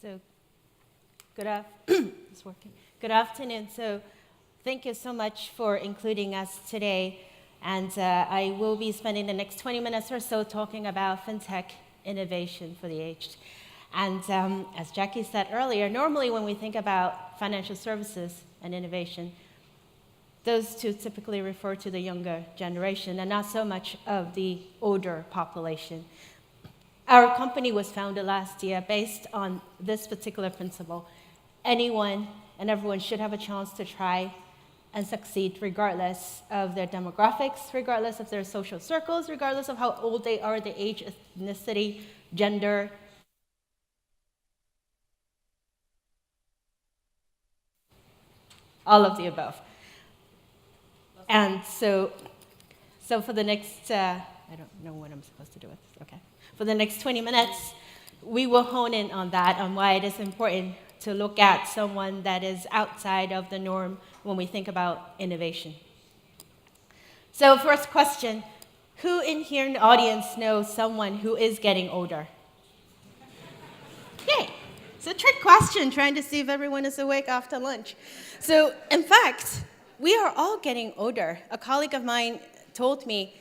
So, it's working. Good afternoon. So, thank you so much for including us today. And I will be spending the next 20 minutes or so talking about FinTech innovation for the aged. And as Jackie said earlier, normally when we think about financial services and innovation, those two typically refer to the younger generation and not so much of the older population. Our company was founded last year based on this particular principle. Anyone and everyone should have a chance to try and succeed regardless of their demographics, regardless of their social circles, regardless of how old they are, their age, ethnicity, gender. All of the above. And so for the next, I don't know what I'm supposed to do with this, okay. For the next 20 minutes, we will hone in on that, on why it is important to look at someone that is outside of the norm when we think about innovation. So first question, who in here in the audience knows someone who is getting older? Yay. It's a trick question, trying to see if everyone is awake after lunch. So in fact, we are all getting older. A colleague of mine told me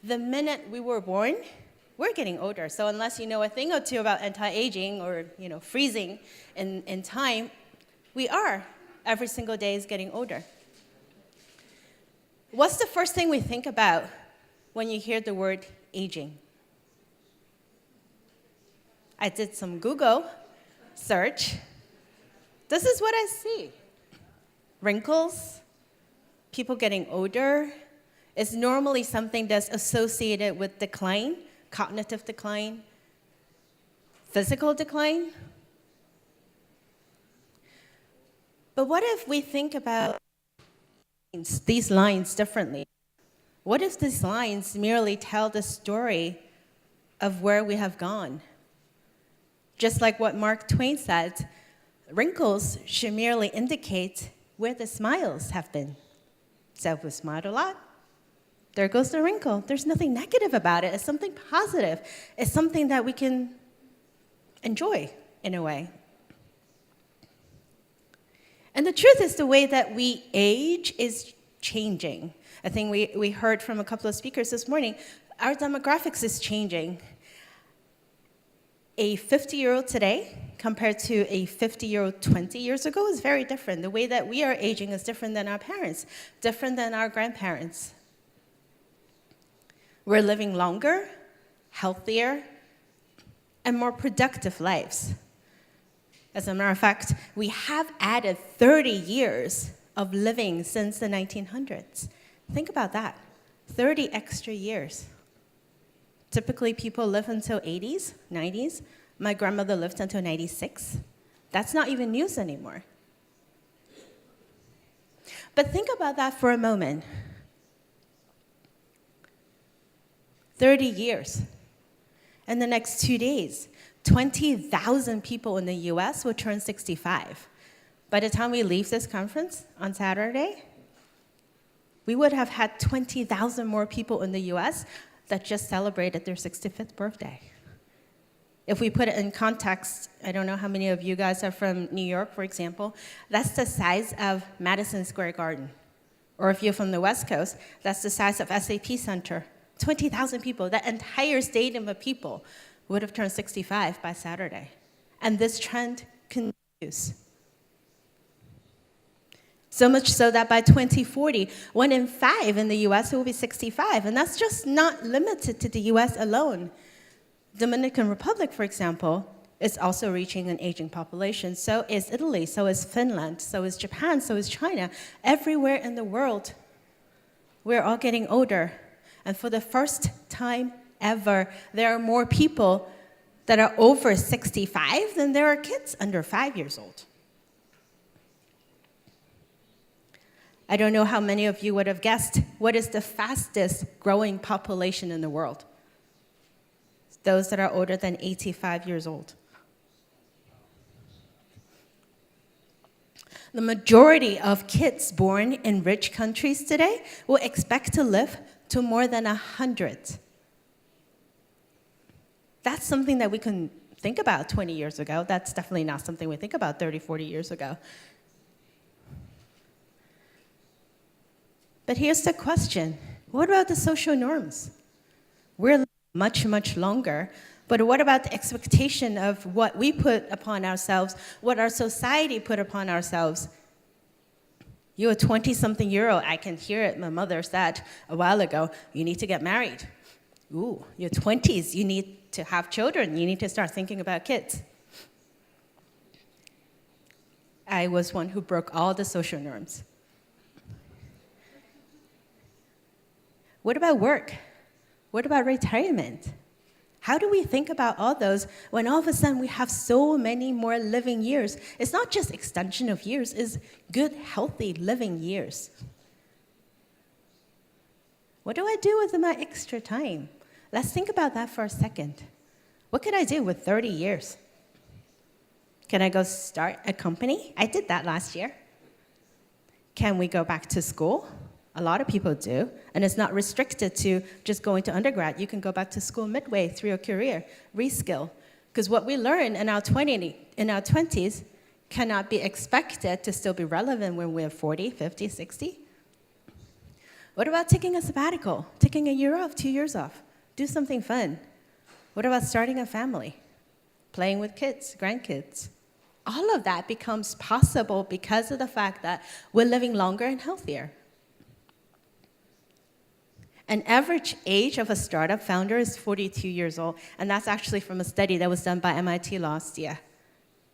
the minute we were born, we're getting older. So unless you know a thing or two about anti-aging or freezing in time, we are every single day is getting older. What's the first thing we think about when you hear the word aging? I did some Google search. This is what I see. Wrinkles, people getting older is normally something that's associated with decline, cognitive decline, physical decline. But what if we think about these lines differently? What if these lines merely tell the story of where we have gone? Just like what Mark Twain said, wrinkles should merely indicate where the smiles have been. So if we smiled a lot, there goes the wrinkle. There's nothing negative about it. It's something positive. It's something that we can enjoy in a way. And the truth is the way that we age is changing. I think we heard from a couple of speakers this morning, our demographics is changing. A 50-year-old today compared to a 50-year-old 20 years ago is very different. The way that we are aging is different than our parents, different than our grandparents. We're living longer, healthier, and more productive lives. As a matter of fact, we have added 30 years of living since the 1900s. Think about that, 30 extra years. Typically, people live until 80s, 90s. My grandmother lived until 96. That's not even news anymore. But think about that for a moment. 30 years. In the next 2 days, 20,000 people in the US will turn 65. By the time we leave this conference on Saturday, we would have had 20,000 more people in the US that just celebrated their 65th birthday. If we put it in context, I don't know how many of you guys are from New York, for example, that's the size of Madison Square Garden. Or if you're from the West Coast, that's the size of SAP Center. 20,000 people, that entire stadium of people would have turned 65 by Saturday. And this trend continues. So much so that by 2040, 1 in 5 in the US will be 65. And that's just not limited to the US alone. Dominican Republic, for example, is also reaching an aging population. So is Italy, so is Finland, so is Japan, so is China. Everywhere in the world, we're all getting older. And for the first time ever, there are more people that are over 65 than there are kids under 5 years old. I don't know how many of you would have guessed what is the fastest growing population in the world. Those that are older than 85 years old. The majority of kids born in rich countries today will expect to live to more than 100. That's something that we can think about 20 years ago. That's definitely not something we think about 30, 40 years ago. But here's the question. What about the social norms? We're much, much longer, but what about the expectation of what we put upon ourselves, what our society put upon ourselves? You're a 20-something-year-old. I can hear it. My mother said a while ago, you need to get married. Ooh, your 20s, you need to have children. You need to start thinking about kids. I was one who broke all the social norms. What about work? What about retirement? How do we think about all those when all of a sudden we have so many more living years? It's not just extension of years, it's good, healthy living years. What do I do with my extra time? Let's think about that for a second. What can I do with 30 years? Can I go start a company? I did that last year. Can we go back to school? A lot of people do, and it's not restricted to just going to undergrad. You can go back to school midway through your career, reskill. Because what we learn in our 20s cannot be expected to still be relevant when we're 40, 50, 60. What about taking a sabbatical, taking a year off, 2 years off? Do something fun. What about starting a family, playing with kids, grandkids? All of that becomes possible because of the fact that we're living longer and healthier. An average age of a startup founder is 42 years old, and that's actually from a study that was done by MIT last year.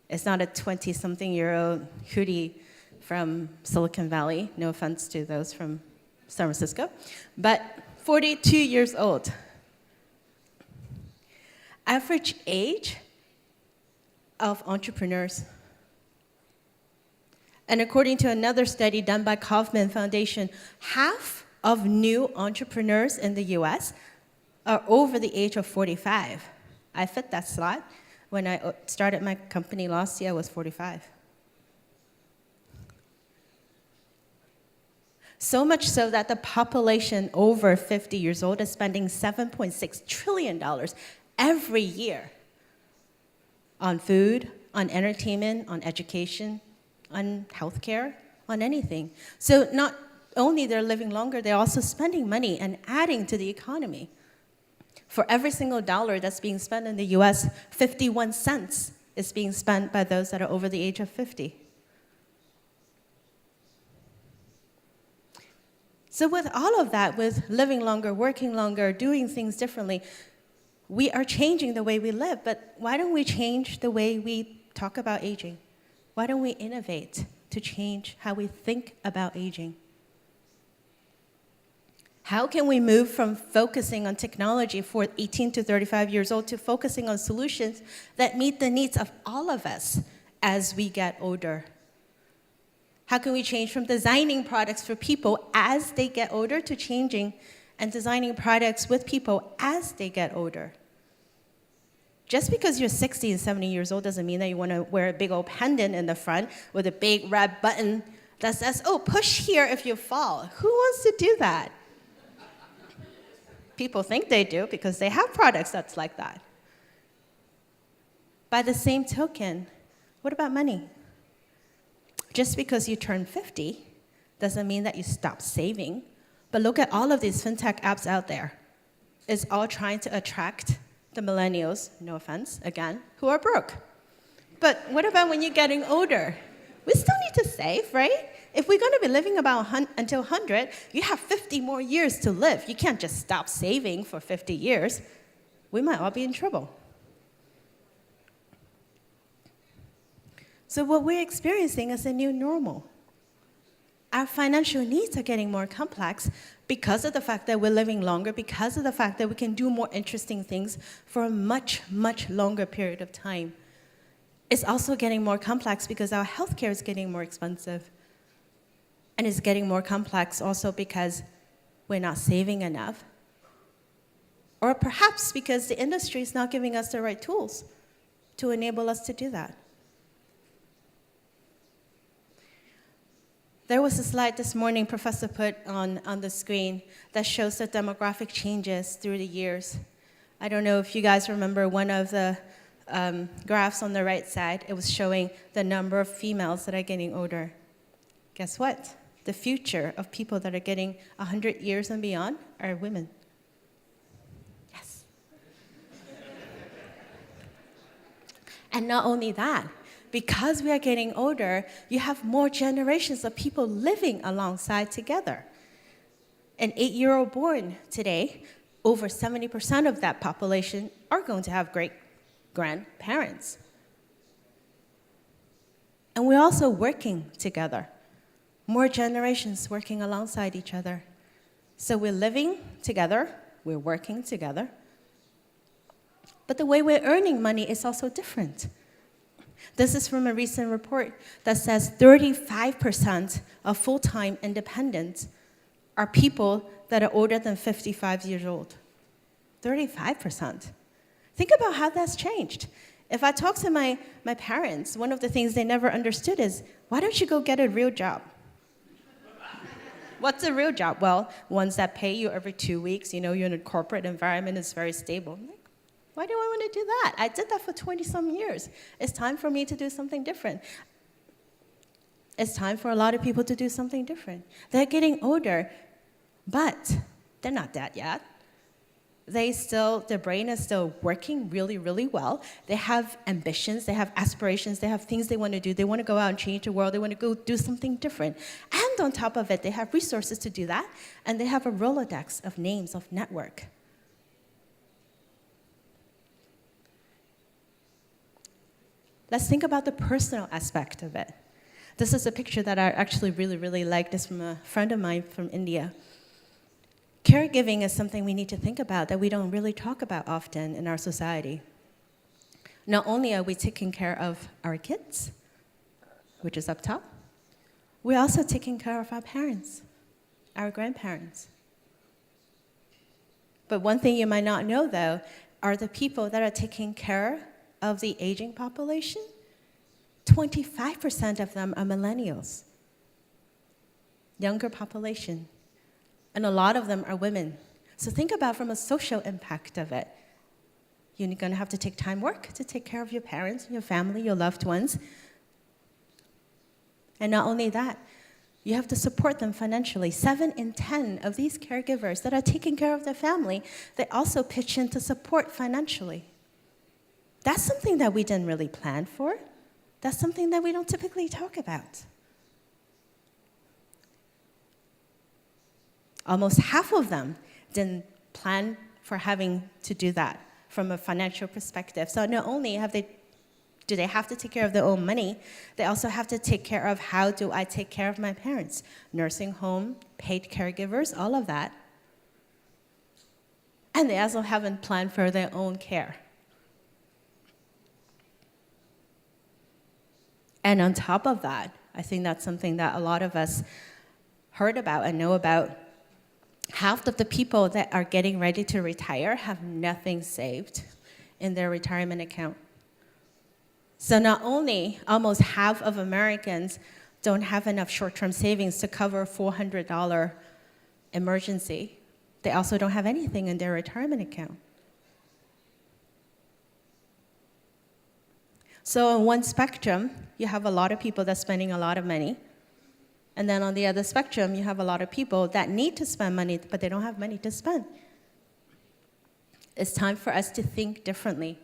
It's not a 20-something-year-old hoodie from Silicon Valley, no offense to those from San Francisco, but 42 years old. Average age of entrepreneurs. And according to another study done by Kaufman Foundation, half of new entrepreneurs in the US are over the age of 45. I fit that slot. When I started my company last year, I was 45. So much so that the population over 50 years old is spending $7.6 trillion every year on food, on entertainment, on education, on healthcare, on anything. So not only they're living longer, they're also spending money and adding to the economy. For every single dollar that's being spent in the US, 51 cents is being spent by those that are over the age of 50. So with all of that, with living longer, working longer, doing things differently, we are changing the way we live, but why don't we change the way we talk about aging? Why don't we innovate to change how we think about aging? How can we move from focusing on technology for 18 to 35 years old to focusing on solutions that meet the needs of all of us as we get older? How can we change from designing products for people as they get older to changing and designing products with people as they get older? Just because you're 60 and 70 years old doesn't mean that you want to wear a big old pendant in the front with a big red button that says, oh, push here if you fall. Who wants to do that? People think they do because they have products that's like that. By the same token, what about money? Just because you turn 50 doesn't mean that you stop saving. But look at all of these FinTech apps out there. It's all trying to attract the millennials, no offense, again, who are broke. But what about when you're getting older? We still need to save, right? If we're going to be living until 100, you have 50 more years to live. You can't just stop saving for 50 years. We might all be in trouble. So what we're experiencing is a new normal. Our financial needs are getting more complex because of the fact that we're living longer, because of the fact that we can do more interesting things for a much, much longer period of time. It's also getting more complex because our healthcare is getting more expensive. And it's getting more complex also because we're not saving enough. Or perhaps because the industry is not giving us the right tools to enable us to do that. There was a slide this morning Professor put on the screen that shows the demographic changes through the years. I don't know if you guys remember one of the graphs on the right side, it was showing the number of females that are getting older. Guess what? The future of people that are getting 100 years and beyond are women. Yes. And not only that, because we are getting older, you have more generations of people living alongside together. An 8-year-old born today, over 70% of that population are going to have great-grandparents. And we're also working together. More generations working alongside each other. So we're living together, we're working together. But the way we're earning money is also different. This is from a recent report that says 35% of full-time independents are people that are older than 55 years old. 35%. Think about how that's changed. If I talk to my parents, one of the things they never understood is, why don't you go get a real job? What's a real job? Well, ones that pay you every 2 weeks, you're in a corporate environment, it's very stable. I'm like, why do I want to do that? I did that for 20-some years. It's time for me to do something different. It's time for a lot of people to do something different. They're getting older, but they're not that yet. Their brain is still working really, really well. They have ambitions, they have aspirations, they have things they want to do. They want to go out and change the world. They want to go do something different. And on top of it, they have resources to do that, and they have a Rolodex of names, of network. Let's think about the personal aspect of it. This is a picture that I actually really, really like. This from a friend of mine from India. Caregiving is something we need to think about that we don't really talk about often in our society. Not only are we taking care of our kids, which is up top, we're also taking care of our parents, our grandparents. But one thing you might not know, though, are the people that are taking care of the aging population. 25% of them are millennials, younger population. And a lot of them are women. So think about from a social impact of it. You're going to have to take time work to take care of your parents, your family, your loved ones. And not only that, you have to support them financially. 7 in 10 of these caregivers that are taking care of their family, they also pitch in to support financially. That's something that we didn't really plan for. That's something that we don't typically talk about. Almost half of them didn't plan for having to do that from a financial perspective. So not only do they have to take care of their own money, they also have to take care of, how do I take care of my parents? Nursing home, paid caregivers, all of that. And they also haven't planned for their own care. And on top of that, I think that's something that a lot of us heard about and know about. Half of the people that are getting ready to retire have nothing saved in their retirement account. So not only almost half of Americans don't have enough short-term savings to cover a $400 emergency, they also don't have anything in their retirement account. So on one spectrum, you have a lot of people that's spending a lot of money. And then on the other spectrum, you have a lot of people that need to spend money, but they don't have money to spend. It's time for us to think differently.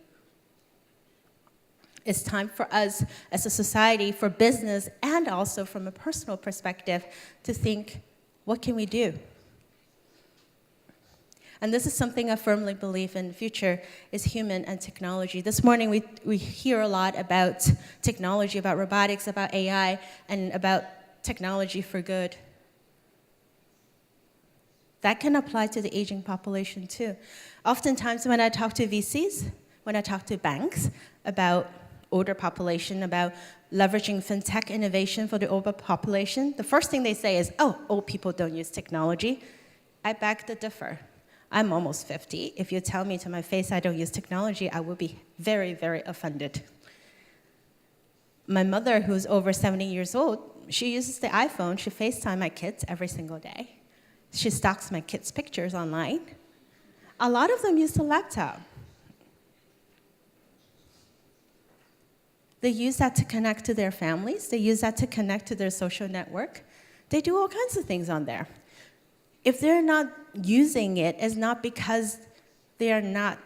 It's time for us as a society, for business, and also from a personal perspective, to think, what can we do? And this is something I firmly believe in the future is human and technology. This morning we hear a lot about technology, about robotics, about AI, and about technology for good. That can apply to the aging population too. Oftentimes when I talk to VCs, when I talk to banks about older population, about leveraging FinTech innovation for the older population, the first thing they say is, oh, old people don't use technology. I beg to differ. I'm almost 50. If you tell me to my face I don't use technology, I will be very, very offended. My mother, who's over 70 years old, she uses the iPhone. She FaceTime my kids every single day. She stalks my kids' pictures online. A lot of them use the laptop. They use that to connect to their families. They use that to connect to their social network. They do all kinds of things on there. If they're not using it, it's not because they are not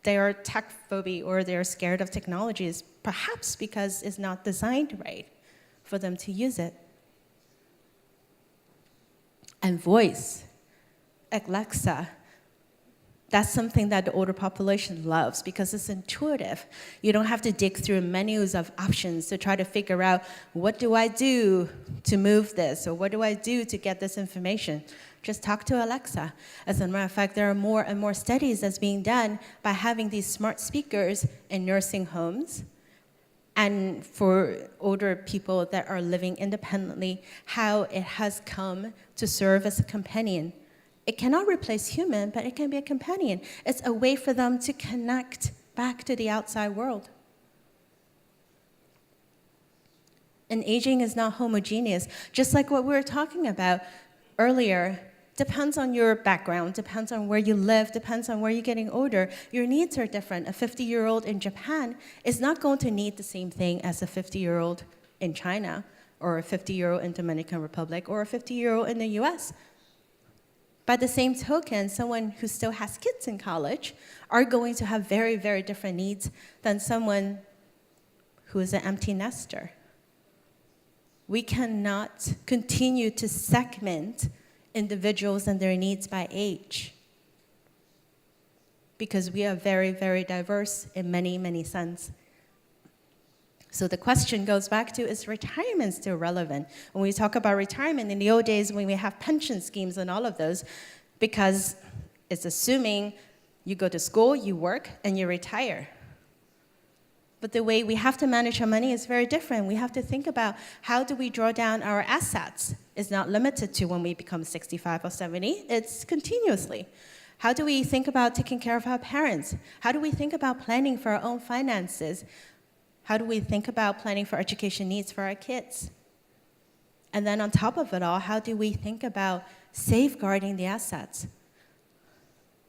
they are tech phobia or they're scared of technologies, perhaps because it's not designed right for them to use it. And voice, Alexa, that's something that the older population loves because it's intuitive. You don't have to dig through menus of options to try to figure out, what do I do to move this, or what do I do to get this information? Just talk to Alexa. As a matter of fact, there are more and more studies that's being done by having these smart speakers in nursing homes and for older people that are living independently, how it has come to serve as a companion. It cannot replace human, but it can be a companion. It's a way for them to connect back to the outside world. And aging is not homogeneous. Just like what we were talking about earlier, depends on your background, depends on where you live, depends on where you're getting older. Your needs are different. A 50-year-old in Japan is not going to need the same thing as a 50-year-old in China, or a 50-year-old in Dominican Republic, or a 50-year-old in the US. By the same token, someone who still has kids in college are going to have very, very different needs than someone who is an empty nester. We cannot continue to segment individuals and their needs by age because we are very, very diverse in many, many sense. So the question goes back to, is retirement still relevant? When we talk about retirement, in the old days when we have pension schemes and all of those, because it's assuming you go to school, you work, and you retire. But the way we have to manage our money is very different. We have to think about, how do we draw down our assets? It's not limited to when we become 65 or 70, it's continuously. How do we think about taking care of our parents? How do we think about planning for our own finances? How do we think about planning for education needs for our kids? And then on top of it all, how do we think about safeguarding the assets?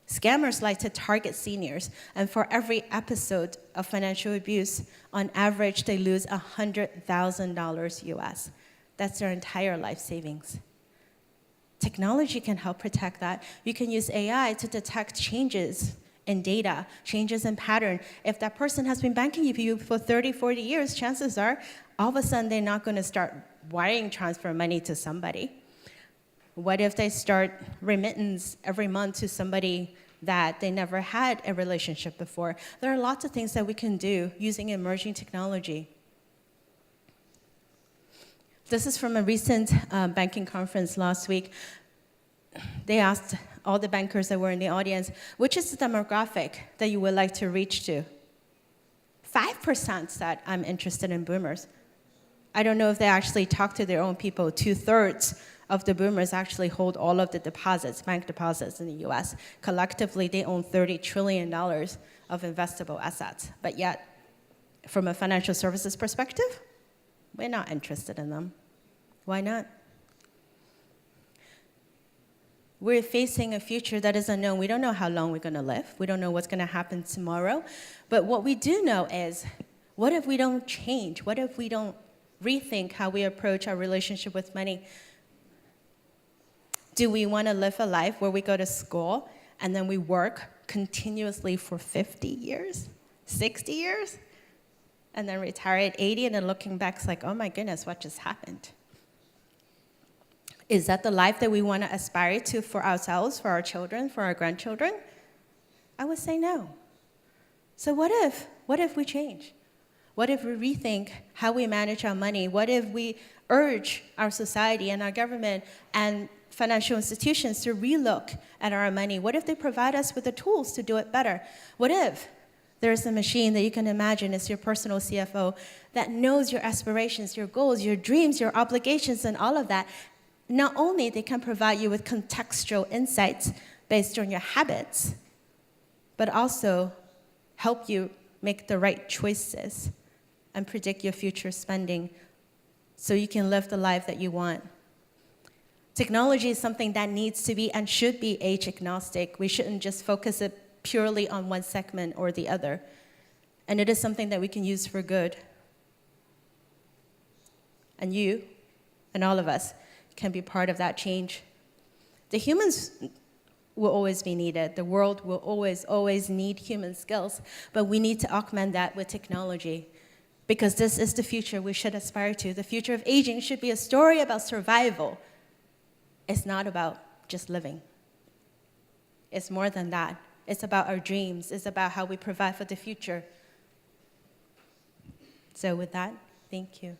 Scammers like to target seniors, and for every episode of financial abuse, on average, they lose $100,000 US. That's their entire life savings. Technology can help protect that. You can use AI to detect changes in data, changes in pattern. If that person has been banking with you for 30, 40 years, chances are, all of a sudden, they're not going to start wiring transfer money to somebody. What if they start remittance every month to somebody that they never had a relationship before? There are lots of things that we can do using emerging technology. This is from a recent banking conference last week. They asked all the bankers that were in the audience, which is the demographic that you would like to reach to? 5% said, I'm interested in boomers. I don't know if they actually talked to their own people. 2/3 of the boomers actually hold all of the deposits, bank deposits in the US. Collectively, they own $30 trillion of investable assets. But yet, from a financial services perspective, we're not interested in them. Why not? We're facing a future that is unknown. We don't know how long we're going to live. We don't know what's going to happen tomorrow. But what we do know is, what if we don't change? What if we don't rethink how we approach our relationship with money? Do we want to live a life where we go to school and then we work continuously for 50 years, 60 years, and then retire at 80, and then looking back, it's like, oh my goodness, what just happened? Is that the life that we want to aspire to for ourselves, for our children, for our grandchildren? I would say no. So what if we change? What if we rethink how we manage our money? What if we urge our society and our government and financial institutions to relook at our money? What if they provide us with the tools to do it better? What if there's a machine that you can imagine as your personal CFO that knows your aspirations, your goals, your dreams, your obligations, and all of that? Not only they can provide you with contextual insights based on your habits, but also help you make the right choices and predict your future spending so you can live the life that you want. Technology is something that needs to be and should be age agnostic. We shouldn't just focus it purely on one segment or the other. And it is something that we can use for good. And you, and all of us, can be part of that change. The humans will always be needed. The world will always need human skills, but we need to augment that with technology, because this is the future we should aspire to. The future of aging should be a story about survival. It's not about just living. It's more than that. It's about our dreams. It's about how we provide for the future. So with that, thank you.